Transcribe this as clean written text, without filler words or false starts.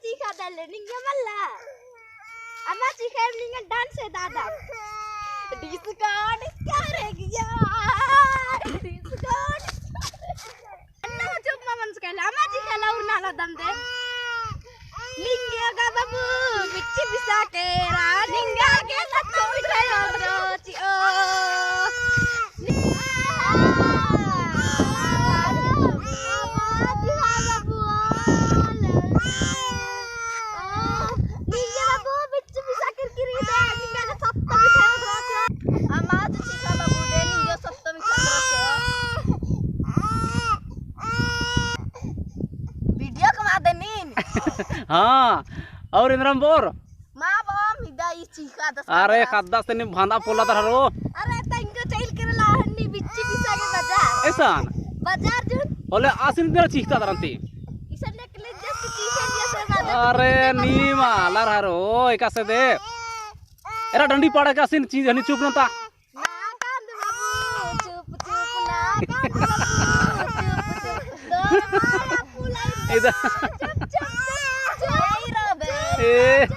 chika dalle ninga malla. Ama chika ninga dance dada. Disco diskaregiya. Disco. Anna chumma manskala ama chika laurna la damde. Ninga ga babu bichi bisa kera ninga ke satto bithayo rochi o. हाँ और इंद्रम bore माँ बम हिदाई Chica दस अरे खद्दा से नि भांदा पोला तरह अरे तंग चैल कर लाहनी बिच्ची बिसा के बाजार ऐसा बाजार जो ओले आसिन तेरा चीखता तरंती इसने के लिए जस्ट चीखे जैसे बाजार अरे नीमा लरा रो एका से दे एरा डंडी पाड़े का आसिन चीज हनी चुप नता ना कांद बाबू चुप चुप ना कांद बाबू चुप चुप दो मारा पुलाई इधर चुप चुप चुप चुप ए